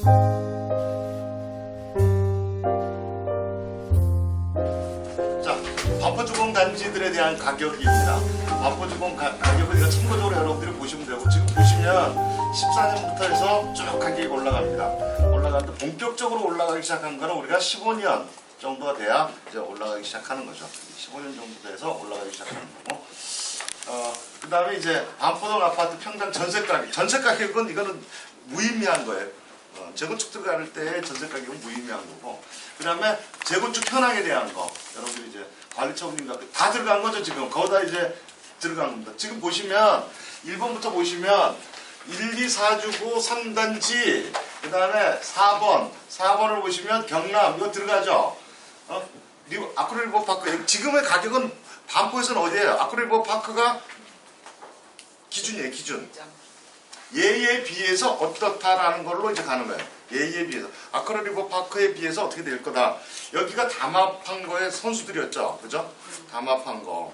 자, 반포주공 단지들에 대한 가격입니다. 반포주공 가격을 이거 참고적으로 여러분들이 보시면 되고, 지금 보시면 14년부터 해서 쭉 가격이 올라갑니다. 올라가는데 본격적으로 올라가기 시작한 거는 우리가 15년 정도가 돼야 이제 올라가기 시작하는 거죠. 15년 정도 돼서 올라가기 시작하는 거고, 그 다음에 이제 반포동 아파트 평당 전세 가격은 이거는 무의미한 거예요. 재건축 들어갈 때 전세 가격은 무의미한 거고, 그 다음에 재건축 현황에 대한 거, 여러분들이 이제 관리처분인가 다 들어간 거죠. 지금 거기다 이제 들어간 겁니다. 지금 보시면 1번부터 보시면 1, 2, 4주고 3단지, 그 다음에 4번을 보시면 경남 이거 들어가죠. 아크릴리버 파크, 지금의 가격은 반포에서는 어디예요? 아크릴리버 파크가 기준이에요. 기준. 예에 비해서 어떻다라는 걸로 이제 가는 거예요. 예에 비해서. 아크릴리버 파크에 비해서 어떻게 될 거다. 여기가 담합한 거의 선수들이었죠. 그죠? 담합한 거.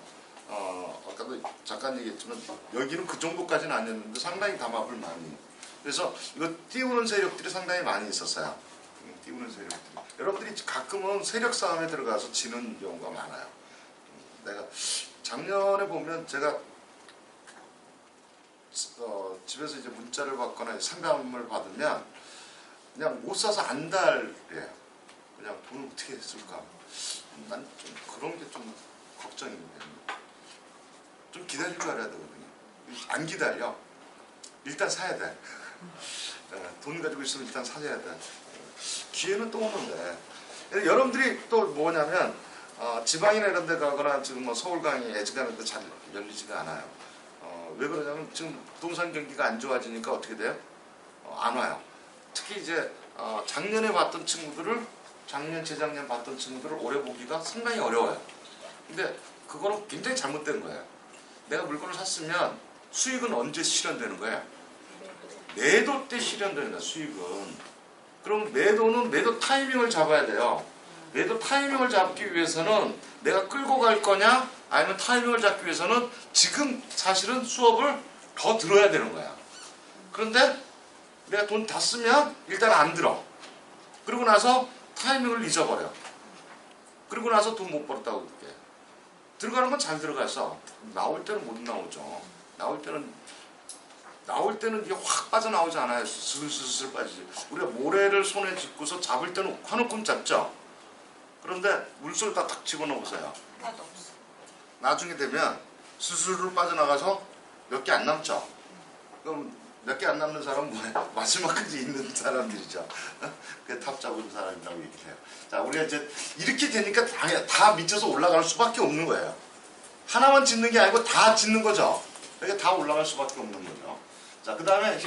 아까도 잠깐 얘기했지만 여기는 그 정도까지는 아니었는데 상당히 담합을 많이. 그래서 이거 띄우는 세력들이 상당히 많이 있었어요. 띄우는 세력들이. 여러분들이 가끔은 세력 싸움에 들어가서 지는 경우가 많아요. 내가 작년에 보면 제가 집에서 이제 문자를 받거나 상담을 받으면 그냥 못 사서 안달이에요. 그냥 돈을 어떻게 쓸까? 난 좀 그런 게 좀 걱정입니다. 좀 기다릴 줄 알아야 되거든요. 안 기다려. 일단 사야 돼. 돈 가지고 있으면 일단 사야 돼. 기회는 또 오는데. 여러분들이 또 뭐냐면 지방이나 이런 데 가거나 지금 뭐 서울 강의 애지간하면 잘 열리지가 않아요. 왜 그러냐면 지금 부동산 경기가 안 좋아지니까 어떻게 돼요? 안 와요. 특히 이제 작년에 봤던 친구들을 재작년 봤던 친구들을 올해 보기가 상당히 어려워요. 근데 그거는 굉장히 잘못된 거예요. 내가 물건을 샀으면 수익은 언제 실현되는 거야? 매도 때 실현되는 거야, 수익은. 그럼 매도는 매도 타이밍을 잡아야 돼요. 매도 타이밍을 잡기 위해서는 내가 끌고 갈 거냐, 아니면 타이밍을 잡기 위해서는 지금 사실은 수업을 더 들어야 되는 거야. 그런데 내가 돈 다 쓰면 일단 안 들어. 그러고 나서 타이밍을 잊어버려. 그러고 나서 돈 못 벌었다고 그렇게. 들어가는 건 잘 들어가서 나올 때는 못 나오죠. 나올 때는 이게 확 빠져나오지 않아요. 슬슬 빠지지. 우리가 모래를 손에 짚고서 잡을 때는 한 움큼 잡죠. 그런데 물속에 딱 집어넣으세요. 나도 없어. 나중에 되면 스스로 빠져나가서 몇 개 안 남죠. 그럼 몇 개 안 남는 사람은 뭐예요? 마지막까지 있는 사람들이죠. 그게 탑 잡은 사람이라고 얘기해요. 자, 우리가 이제 이렇게 되니까 다 미쳐서 올라갈 수밖에 없는 거예요. 하나만 짓는 게 아니고 다 짓는 거죠. 그러니까 다 올라갈 수밖에 없는 거죠. 자, 그 다음에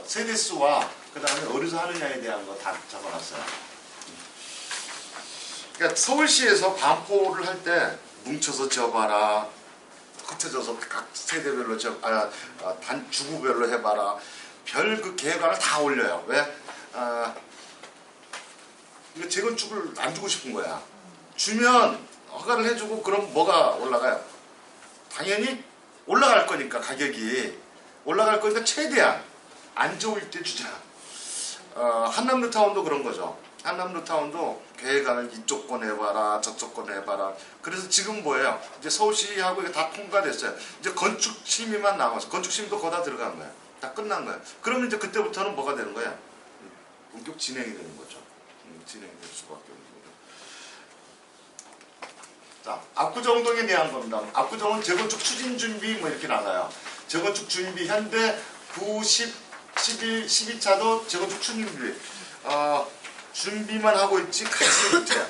세대수와 그 다음에 어디서 하느냐에 대한 거 다 적어놨어요. 그러니까 서울시에서 반포를 할 때 뭉쳐서 지어봐라, 흩어져서 각 세대별로 주구별로 해봐라, 별 그 계획안을 다 올려요. 왜? 이거 재건축을 안 주고 싶은 거야. 주면 허가를 해주고 그럼 뭐가 올라가요? 당연히 올라갈 거니까, 가격이 올라갈 거니까 최대한 안 좋을 때 주자. 한남루타운도 그런 거죠. 한남루타운도 계획안을 이쪽 건 해봐라, 저쪽 건 해봐라. 그래서 지금 뭐예요? 이제 서울시하고 이게 다 통과됐어요. 이제 건축 심의만 남았어. 건축 심의도 거다 들어간 거야. 다 끝난 거야. 그러면 이제 그때부터는 뭐가 되는 거야? 본격 진행이 되는 거죠. 진행이 될 수밖에 없는 거죠. 자, 압구정동에 대한 겁니다. 압구정은 재건축 추진 준비 뭐 이렇게 나가요. 재건축 준비 현대 9, 10, 11, 12차도 재건축 추진 준비. 준비만 하고 있지 같이 못해요.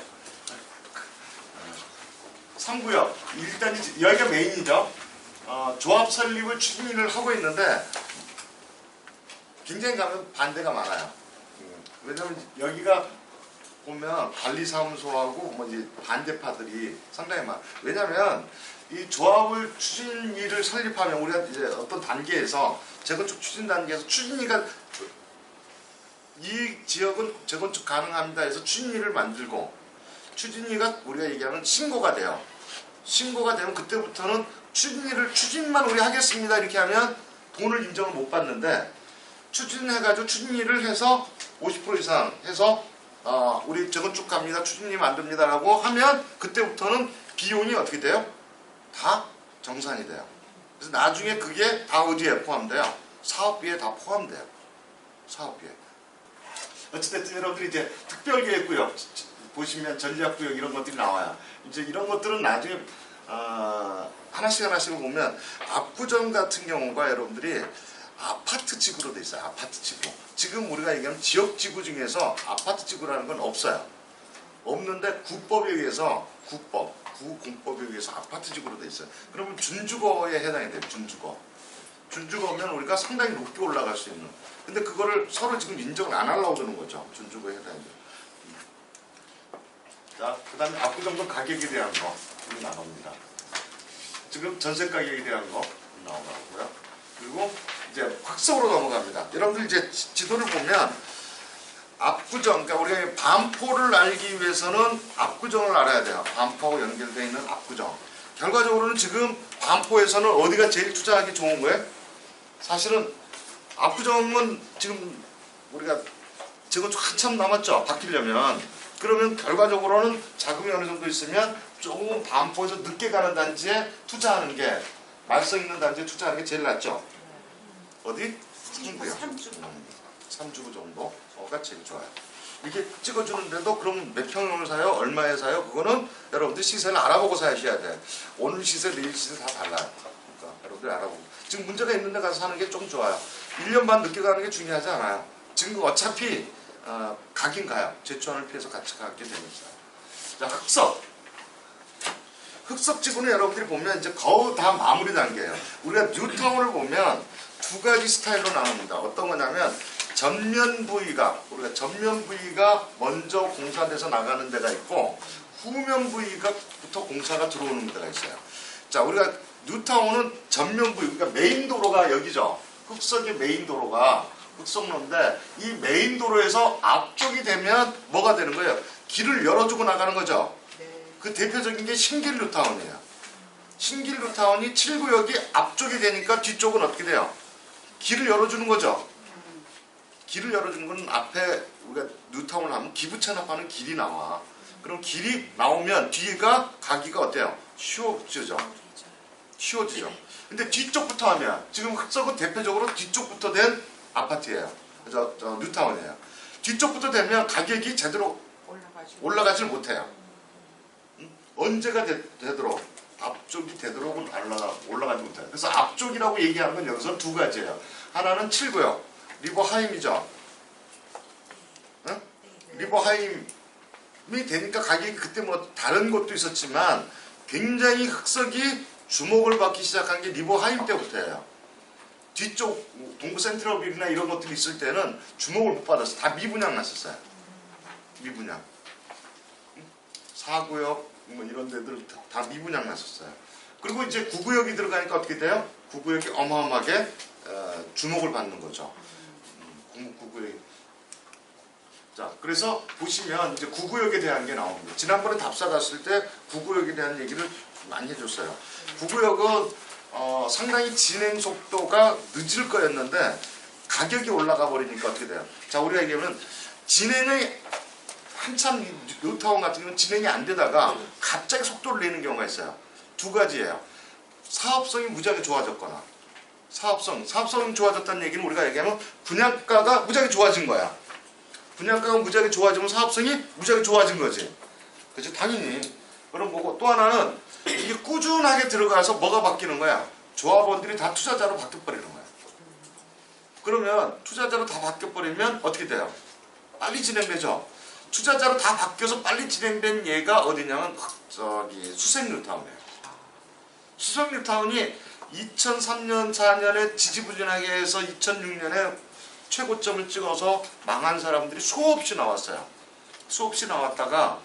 3구역 일단 여기가 메인이죠. 조합 설립을 추진을 하고 있는데 굉장히 가면 반대가 많아요. 왜냐면 여기가 보면 관리사무소하고 뭐 이제 반대파들이 상당히 많아. 왜냐면 이 조합을 추진위를 설립하면 우리가 이제 어떤 단계에서 재건축 추진 단계에서 추진위가 이 지역은 재건축 가능합니다 해서 추진위를 만들고, 추진위가 우리가 얘기하는 신고가 돼요. 신고가 되면 그때부터는 추진만 우리 하겠습니다 이렇게 하면 돈을 인정을 못 받는데, 추진해가지고 추진위를 해서 50% 이상 해서 우리 저건 쭉 갑니다. 추진위 만듭니다라고 하면 그때부터는 비용이 어떻게 돼요? 다 정산이 돼요. 그래서 나중에 그게 다 어디에 포함돼요? 사업비에 다 포함돼요. 사업비에. 어찌됐든 여러분들이 이제 특별계획구역 보시면 전략구역 이런 것들이 나와요. 이제 이런 것들은 나중에 하나씩 보면 압구정 같은 경우가 여러분들이 아파트 지구로 돼 있어요. 아파트 지구. 지금 우리가 얘기하는 지역 지구 중에서 아파트 지구라는 건 없어요. 없는데 구법에 의해서 구공법에 의해서 아파트 지구로 돼 있어요. 그러면 준주거에 해당이 돼요. 준주거면 우리가 상당히 높게 올라갈 수 있는. 근데 그거를 서로 지금 인정을 안 하려고 그러는 거죠. 준주거에 해당이 돼요. 자, 그 다음에 압구정동 가격에 대한 거 우리 나갑니다. 지금 전세 가격에 대한 거 나오고요. 그리고 이제 확석으로 넘어갑니다. 여러분들 이제 지도를 보면 압구정, 그러니까 우리가 반포를 알기 위해서는 압구정을 알아야 돼요. 반포하고 연결되어 있는 압구정. 결과적으로는 지금 반포에서는 어디가 제일 투자하기 좋은 거예요? 사실은 압구정은 지금 우리가 지금 한참 남았죠. 바뀌려면. 그러면 결과적으로는 자금이 어느 정도 있으면 조금 반포에서 늦게 가는 단지에 투자하는 게, 말썽 있는 단지에 투자하는 게 제일 낫죠. 어디? 삼주요. 3주 정도가 제일 좋아요. 이게 찍어주는데도 그럼 몇 평을 사요? 얼마에 사요? 그거는 여러분들 시세를 알아보고 사셔야 돼요. 오늘 시세, 내일 시세 다 달라요. 그러니까 여러분들 알아보고. 지금 문제가 있는 데 가서 사는 게 좀 좋아요. 1년 반 늦게 가는 게 중요하지 않아요. 지금 어차피 가긴 가요. 제초안을 피해서 같이 가게 됩니다. 자, 흑석지구는 여러분들이 보면 이제 거의 다 마무리 단계예요. 우리가 뉴타운을 보면 두 가지 스타일로 나눕니다. 어떤 거냐면 전면 부위가 먼저 공사돼서 나가는 데가 있고 후면 부위가부터 공사가 들어오는 데가 있어요. 자, 우리가 뉴타운은 전면 부위, 그러니까 메인 도로가 여기죠. 흑석의 메인 도로가 흑석로인데 이 메인 도로에서 앞쪽이 되면 뭐가 되는 거예요? 길을 열어주고 나가는 거죠. 그 대표적인 게 신길 뉴타운이에요. 신길 뉴타운이 7구역이 앞쪽이 되니까 뒤쪽은 어떻게 돼요? 길을 열어주는 거죠. 길을 열어주는 건 앞에 우리가 뉴타운을 하면 기부 체납하는 길이 나와. 그럼 길이 나오면 뒤가 가기가 어때요? 쉬워지죠. 근데 뒤쪽부터 하면 지금 흑석은 대표적으로 뒤쪽부터 된 아파트예요. 뉴타운이에요. 뒤쪽부터 되면 가격이 제대로 올라가질 못해요. 언제가 되도록 앞쪽이 되도록은 올라가지 못해요. 그래서 앞쪽이라고 얘기하는 건 여기서 두 가지예요. 하나는 7구역 리버하임이죠. 응? 리버하임이 되니까 가격이 그때 뭐 다른 것도 있었지만 굉장히 흑석이 주목을 받기 시작한 게 리버하임 때부터예요. 뒤쪽 동부 센트럴빌이나 이런 것들이 있을 때는 주목을 못 받았어요. 다 미분양 났었어요. 미분양. 4구역 뭐 이런 데들 다 미분양 났었어요. 그리고 이제 9구역이 들어가니까 어떻게 돼요? 9구역이 어마어마하게 주목을 받는 거죠. 9구역. 자, 그래서 보시면 이제 9구역에 대한 게 나옵니다. 지난번에 답사 갔을 때 9구역에 대한 얘기를 많이 해줬어요. 9구역은 상당히 진행 속도가 늦을 거였는데 가격이 올라가 버리니까 어떻게 돼요? 자, 우리가 얘기하면 진행이 한참 뉴타운 같은 경우는 진행이 안 되다가 갑자기 속도를 내는 경우가 있어요. 두 가지예요. 사업성이 무지하게 좋아졌거나 사업성이 좋아졌다는 얘기는 우리가 얘기하면 분양가가 무지하게 좋아진 거야. 분양가가 무지하게 좋아지면 사업성이 무지하게 좋아진 거지. 그렇지? 당연히. 그런 거고 또 하나는 이게 꾸준하게 들어가서 뭐가 바뀌는 거야? 조합원들이 다 투자자로 바뀌어버리는 거야. 그러면 투자자로 다 바뀌어버리면 어떻게 돼요? 빨리 진행되죠. 투자자로 다 바뀌어서 빨리 진행된 예가 어디냐면 수색뉴타운이에요. 수색뉴타운이 2003년 4년에 지지부진하게 해서 2006년에 최고점을 찍어서 망한 사람들이 수없이 나왔어요. 수없이 나왔다가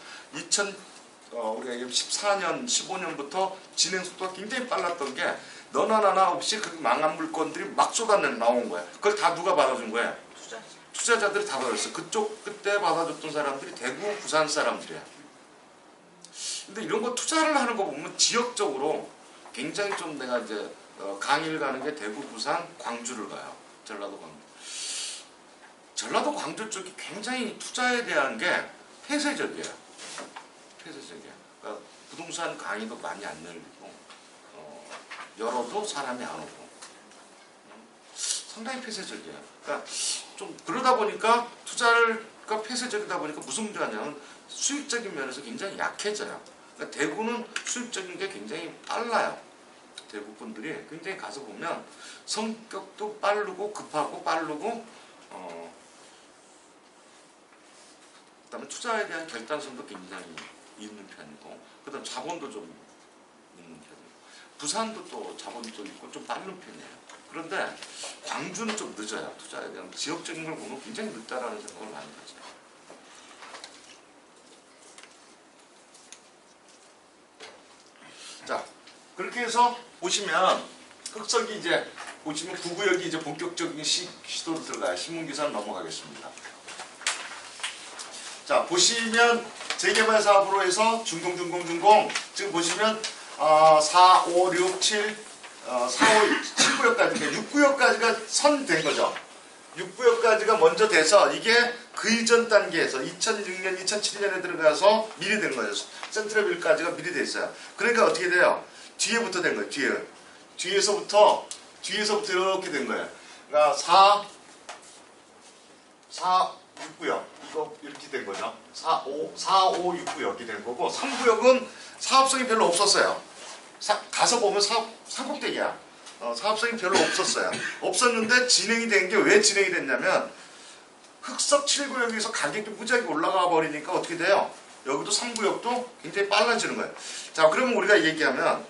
우리가 14년, 15년부터 진행 속도가 굉장히 빨랐던 게 너나 나나 없이 그 망한 물건들이 막 나온 거야. 그걸 다 누가 받아준 거야? 투자자들이 다 받았어. 그때 받아줬던 사람들이 대구, 부산 사람들이야. 근데 이런 거 투자를 하는 거 보면 지역적으로 굉장히 좀 내가 이제 강의를 가는 게 대구, 부산, 광주를 가요. 전라도, 광주. 전라도 광주 쪽이 굉장히 투자에 대한 게 폐쇄적이에요. 폐쇄적이에요. 그러니까 부동산 강의도 많이 안 열리고 열어도 사람이 안 오고 상당히 폐쇄적이에요. 그러니까 좀 그러다 보니까 투자가 폐쇄적이다 보니까 무슨 문제가 있냐면 수익적인 면에서 굉장히 약해져요. 그러니까 대구는 수익적인 게 굉장히 빨라요. 대구 분들이 굉장히 가서 보면 성격도 빠르고 급하고 빠르고 그다음에 투자에 대한 결단성도 굉장히 있는 편이고 그다음 자본도 좀 있는 편이고 부산도 또 자본도 있고 좀 빠른 편이에요. 그런데 광주는 좀 늦어요. 투자에 대한 지역적인 걸 보면 굉장히 늦다라는 생각을 많이 가져요. 자, 그렇게 해서 보시면 흑석이 이제 보시면 구구역이 이제 본격적인 시도로 들어가요. 신문기사는 넘어가겠습니다. 자, 보시면 재개발 사업으로 해서 준공 지금 보시면 4, 5, 6, 7, 4, 5, 7구역까지 6구역까지가 선된 거죠. 6구역까지가 먼저 돼서 이게 그 이전 단계에서 2006년, 2007년에 들어가서 미리 된 거예요. 센트럴빌까지가 미리 돼 있어요. 그러니까 어떻게 돼요? 뒤에부터 된 거예요. 뒤에서부터 이렇게 된 거예요. 그러니까 4, 6구역 이거 이렇게 된 거죠. 4, 5, 6구역이 된 거고 3구역은 사업성이 별로 없었어요. 가서 보면 산꼭대기야. 사업성이 별로 없었어요. 없었는데 진행이 된 게 왜 진행이 됐냐면 흑석 7구역에서 가격이 무지하게 올라가 버리니까 어떻게 돼요? 여기도 3구역도 굉장히 빨라지는 거예요. 자, 그러면 우리가 얘기하면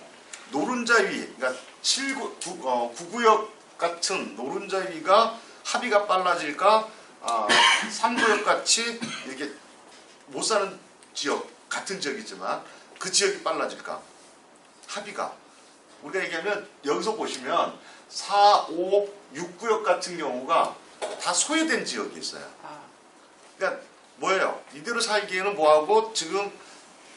노른자위, 그러니까 9구역 같은 노른자위가 합의가 빨라질까? 3구역 같이 이렇게 못 사는 지역, 같은 지역이지만 그 지역이 빨라질까? 합의가. 우리가 얘기하면 여기서 보시면 4, 5, 6구역 같은 경우가 다 소외된 지역이 있어요. 그러니까 뭐예요? 이대로 살기에는 뭐하고 지금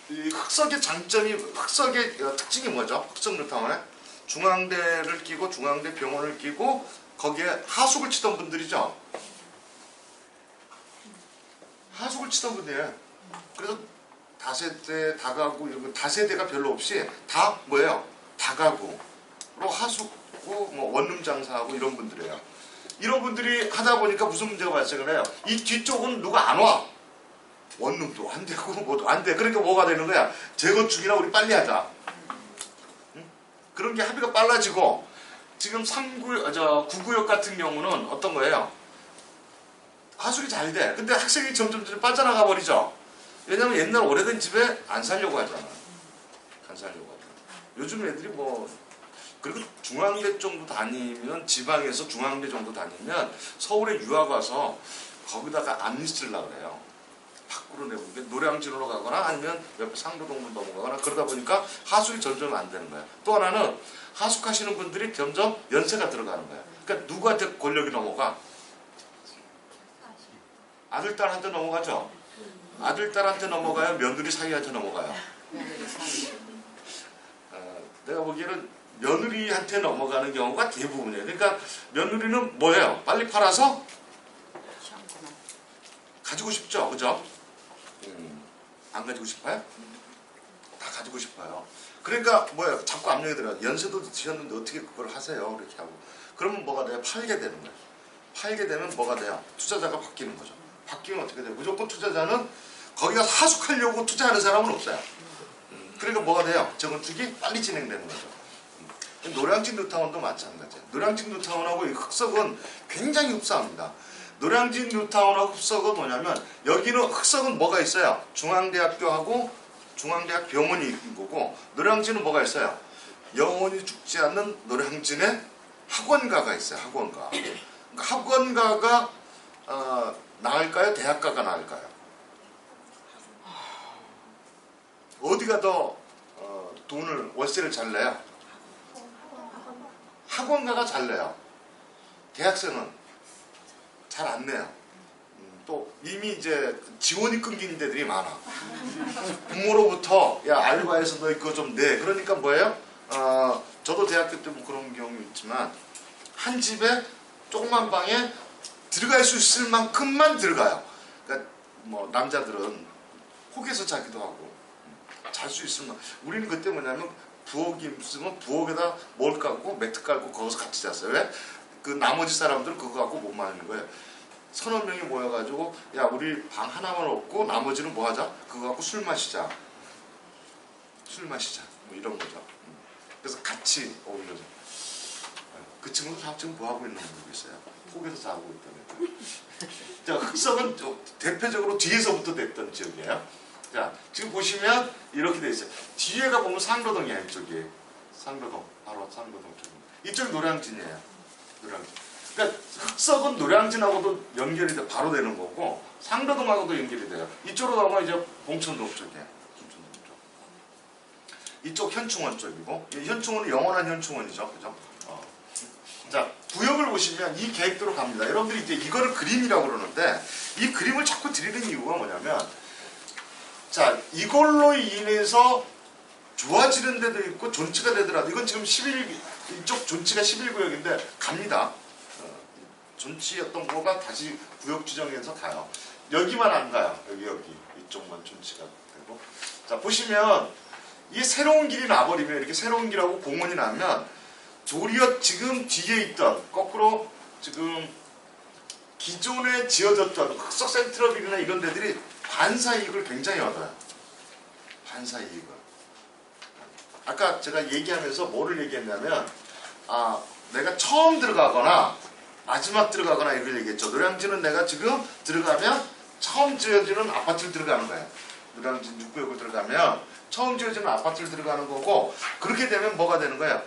이 흑석의 특징이 뭐죠? 흑석 뉴타운에 중앙대를 끼고 중앙대 병원을 끼고 거기에 하숙을 치던 분들이죠. 하숙을 치던 분들이에요. 그래서 다세대, 다가구 이런 거 다세대가 별로 없이 다 뭐예요? 다가구로 하숙고 뭐 원룸 장사하고 이런 분들이에요. 이런 분들이 하다 보니까 무슨 문제가 발생을 해요? 이 뒤쪽은 누가 안 와. 원룸도 안 되고 뭐도 안 돼. 그러니까 뭐가 되는 거야? 재건축이나 우리 빨리 하자. 응? 그런 게 합의가 빨라지고 지금 9구역 같은 경우는 어떤 거예요? 하숙이 잘 돼. 근데 학생이 점점 빠져나가 버리죠. 왜냐면 옛날 오래된 집에 안 살려고 하잖아. 안 살려고 하잖아. 요즘 애들이 뭐 그리고 중앙대 정도 다니면 지방에서 중앙대 정도 다니면 서울에 유학 와서 거기다가 안 있으려고 그래요. 밖으로 내보게 노량진으로 가거나 아니면 옆에 상도동으로 넘어가거나 그러다 보니까 하숙이 점점 안 되는 거예요. 또 하나는 하숙하시는 분들이 점점 연세가 들어가는 거예요. 그러니까 누구한테 권력이 넘어가? 아들, 딸한테 넘어가죠. 아들, 딸한테 넘어가요? 며느리 사이한테 넘어가요? 내가 보기에는 며느리한테 넘어가는 경우가 대부분이에요. 그러니까 며느리는 뭐예요? 빨리 팔아서 가지고 싶죠. 그죠? 안 가지고 싶어요? 다 가지고 싶어요. 그러니까 뭐예요? 자꾸 압력이 들어가요. 연세도 드셨는데 어떻게 그걸 하세요? 이렇게 하고. 그러면 뭐가 돼요? 팔게 되는 거예요. 팔게 되면 뭐가 돼요? 투자자가 바뀌는 거죠. 바뀌면 어떻게 돼요? 무조건 투자자는 거기가 하숙하려고 투자하는 사람은 없어요. 그러니까 뭐가 돼요? 재건축이 빨리 진행되는 거죠. 노량진 뉴타운도 마찬가지예요. 노량진 뉴타운하고 이 흑석은 굉장히 흡사합니다. 노량진 뉴타운하고 흑석은 뭐냐면 여기는 흑석은 뭐가 있어요? 중앙대학교하고 중앙대학 병원이 있는 거고 노량진은 뭐가 있어요? 영원히 죽지 않는 노량진의 학원가가 있어요. 학원가. 그러니까 학원가가 나을까요? 대학가가 나을까요? 어디가 더 돈을 월세를 잘 내요? 학원가가 잘 내요. 대학생은 잘 안 내요. 또 이미 이제 지원이 끊긴 데들이 많아. 부모로부터 야 알바해서 너 이거 좀 내. 그러니까 뭐예요? 저도 대학교 때 뭐 그런 경우 있지만 한 집에 조그만 방에 들어갈 수 있을 만큼만 들어가요. 그러니까 뭐 남자들은 혹에서 자기도 하고 잘 수 있을 만. 우리는 그때 뭐냐면 부엌이 있으면 부엌에다 뭘 깔고 매트 깔고 거기서 같이 잤어요. 왜? 그 나머지 사람들은 그거 갖고 못 마는 거예요. 서너 명이 모여가지고 야 우리 방 하나만 없고 나머지는 뭐 하자? 그거 갖고 술 마시자. 술 마시자. 뭐 이런 거죠. 그래서 같이 어울려서. 그 친구도 다 지금 뭐 하고 있는지 모르겠어요. 혹에서 자고 있다는. 자, 흑석은 대표적으로 뒤에서부터 됐던 지역이에요. 자, 지금 보시면 이렇게 돼 있어요. 뒤에가 보면 상로동이야, 이쪽이. 상로동, 바로 상로동 쪽. 이쪽이 노량진이에요. 노량진. 그러니까 흑석은 노량진하고도 연결이 돼, 바로 되는 거고, 상로동하고도 연결이 돼요. 이쪽으로 가면 이제 봉천동 쪽이에요. 봉천동 쪽. 이쪽 현충원 쪽이고, 현충원은 영원한 현충원이죠, 그죠? 자, 구역을 보시면 이 계획대로 갑니다. 여러분들이 이제 이거를 그림이라고 그러는데, 이 그림을 자꾸 드리는 이유가 뭐냐면, 자, 이걸로 인해서 좋아지는 데도 있고 존치가 되더라도 이건 지금 11 이쪽 존치가 11구역인데 갑니다. 존치였던 거가 다시 구역 지정해서 가요. 여기만 안 가요. 여기 이쪽만 존치가 되고. 자, 보시면 이 새로운 길이 나버리면 이렇게 새로운 길하고 공원이 나면 도리어 지금 뒤에 있던 거꾸로 지금 기존에 지어졌던 흑석 센트럴빌이나 이런 데들이 반사이익을 굉장히 얻어요. 반사이익을. 아까 제가 얘기하면서 뭐를 얘기했냐면 내가 처음 들어가거나 마지막 들어가거나 이걸 얘기했죠. 노량진은 내가 지금 들어가면 처음 지어지는 아파트를 들어가는 거예요. 노량진 6구역을 들어가면 처음 지어지는 아파트를 들어가는 거고 그렇게 되면 뭐가 되는 거예요?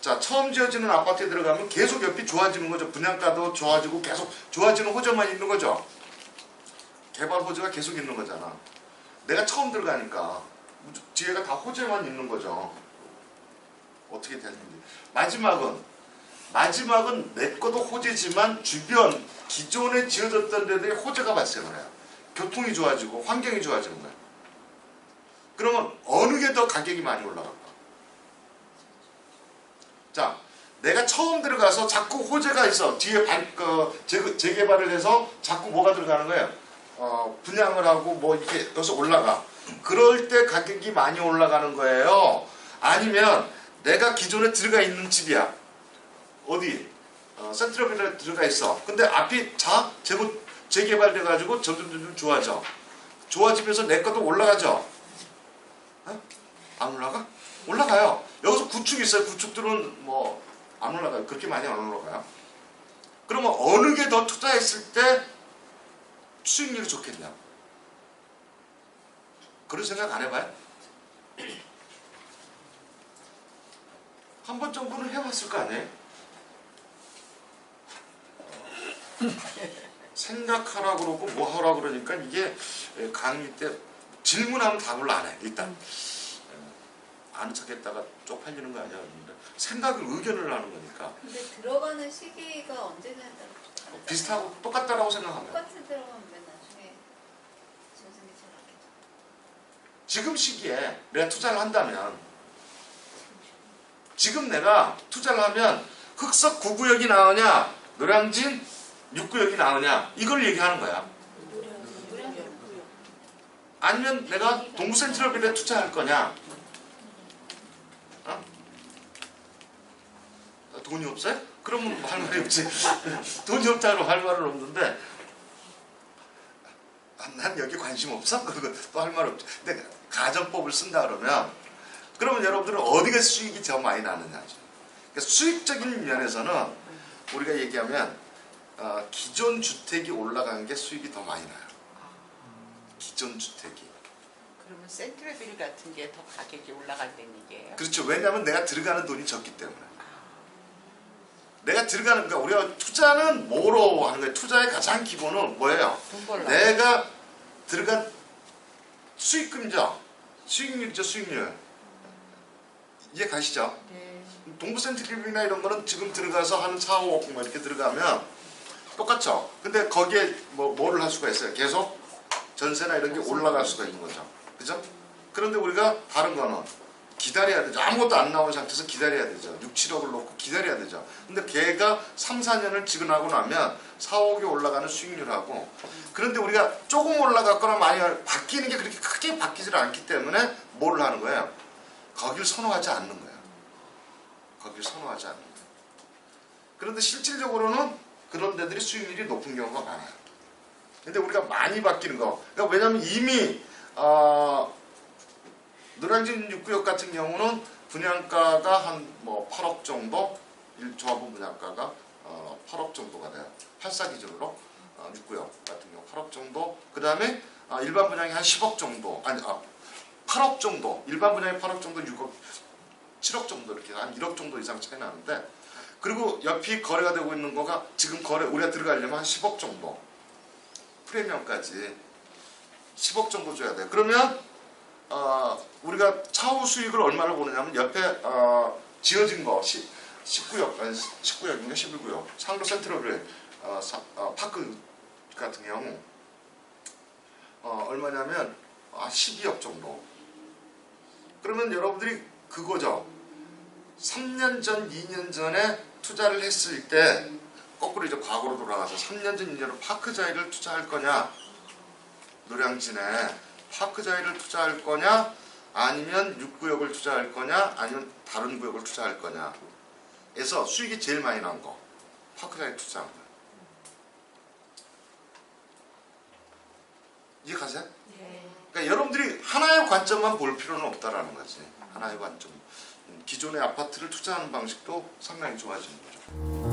자, 처음 지어지는 아파트에 들어가면 계속 옆이 좋아지는 거죠. 분양가도 좋아지고 계속 좋아지는 호재만 있는 거죠. 개발 호재가 계속 있는 거잖아. 내가 처음 들어가니까 뒤에가 다 호재만 있는 거죠. 어떻게 되는지. 마지막은 내 것도 호재지만 주변 기존에 지어졌던 데들이 호재가 발생을 해요. 교통이 좋아지고 환경이 좋아지는 거예요. 그러면 어느 게 더 가격이 많이 올라갈까? 자, 내가 처음 들어가서 자꾸 호재가 있어. 뒤에 재개발을 해서 자꾸 뭐가 들어가는 거예요? 분양을 하고 뭐 이렇게 여기서 올라가. 그럴 때 가격이 많이 올라가는 거예요. 아니면 내가 기존에 들어가 있는 집이야. 어디? 센트럴빌에 들어가 있어. 근데 앞이 재개발돼가지고 점점 좋아져. 좋아지면서 내 것도 올라가죠. 안 올라가? 올라가요. 여기서 구축이 있어요. 구축들은 뭐 안 올라가요. 그렇게 많이 안 올라가요. 그러면 어느 게 더 투자했을 때 수익률이 좋겠냐? 그런 생각 안 해봐요? 한 번 정도는 해봤을 거 아니에요? 생각하라고 그러고 뭐 하라고 그러니까 이게 강의 때 질문하면 답을 안 해. 일단 아는 척했다가 쪽팔리는 거 아니야? 생각을 의견을 하는 거니까. 근데 들어가는 시기가 언제냐에 따라 비슷하고 똑같다라고 생각하면. 똑같이 들어가면 맨 나중에 전생이 잘 알겠죠. 지금 시기에 내가 투자를 한다면 지금 내가 투자를 하면 흑석 9구역이 나오냐 노량진 6구역이 나오냐 이걸 얘기하는 거야. 아니면 내가 동부 센트럴빌에 투자할 거냐. 돈이 없어요? 그러면 할 말이 없지. 돈이 없다고 할 말은 없는데 난 여기 관심 없어? 또 할 말 없지. 근데 가정법을 쓴다 그러면 여러분들은 어디가 수익이 더 많이 나느냐죠. 그러니까 수익적인 면에서는 우리가 얘기하면 기존 주택이 올라가는 게 수익이 더 많이 나요. 기존 주택이. 그러면 센트럴빌 같은 게 더 가격이 올라간다는 얘기예요? 그렇죠. 왜냐하면 내가 들어가는 돈이 적기 때문에. 내가 들어가는, 그러니까 우리가 투자는 뭐로 하는 거예요? 투자의 가장 기본은 뭐예요? 돈 벌라. 내가 들어간 수익금이죠. 수익률이죠, 수익률. 이해 가시죠? 네. 동부 센트럴빌이나 이런 거는 지금 들어가서 한 4, 5억 뭐 이렇게 들어가면 똑같죠. 근데 거기에 뭐를 할 수가 있어요. 계속 전세나 이런 게 올라갈 수가 있는 거죠. 그죠? 그런데 우리가 다른 거는 기다려야 되죠. 아무것도 안 나온 상태에서 기다려야 되죠. 6, 7억을 놓고 기다려야 되죠. 근데 걔가 3, 4년을 지근하고 나면 4, 5억이 올라가는 수익률하고, 그런데 우리가 조금 올라갔거나 많이 바뀌는 게 그렇게 크게 바뀌질 않기 때문에 뭘 하는 거예요? 거길 선호하지 않는 거예요. 거길 선호하지 않는 거예요. 그런데 실질적으로는 그런 데들이 수익률이 높은 경우가 많아요. 근데 우리가 많이 바뀌는 거, 그러니까 왜냐하면 이미 노량진 6구역 같은 경우는 분양가가 한 뭐 8억 정도, 조합원 분양가가 8억 정도가 돼요. 8사 기준으로 6구역 같은 경우 8억 정도. 그 다음에 일반 분양이 한 10억 정도, 아니 8억 정도, 일반 분양이 8억 정도, 6억, 7억 정도 이렇게 한 1억 정도 이상 차이 나는데, 그리고 옆이 거래가 되고 있는 거가 지금 거래 우리가 들어가려면 한 10억 정도, 프리미엄까지 10억 정도 줘야 돼. 그러면 우리가 차후 수익을 얼마를 보느냐면 옆에 지어진 거 19역, 아니 19역인가 11구역 상로 센트럴빌 파크 같은 경우 얼마냐면 12억 정도. 그러면 여러분들이 그거죠. 3년 전, 2년 전에 투자를 했을 때 거꾸로 이제 과거로 돌아가서 3년 전, 2년 전 파크자이를 투자할 거냐, 노량진에 파크자이를 투자할 거냐, 아니면 6구역을 투자할 거냐, 아니면 다른 구역을 투자할 거냐 에서 수익이 제일 많이 난 거 파크자이 투자한 거예요. 이해가세요? 네. 그러니까 여러분들이 하나의 관점만 볼 필요는 없다라는 거지. 하나의 관점. 기존의 아파트를 투자하는 방식도 상당히 좋아지는 거죠.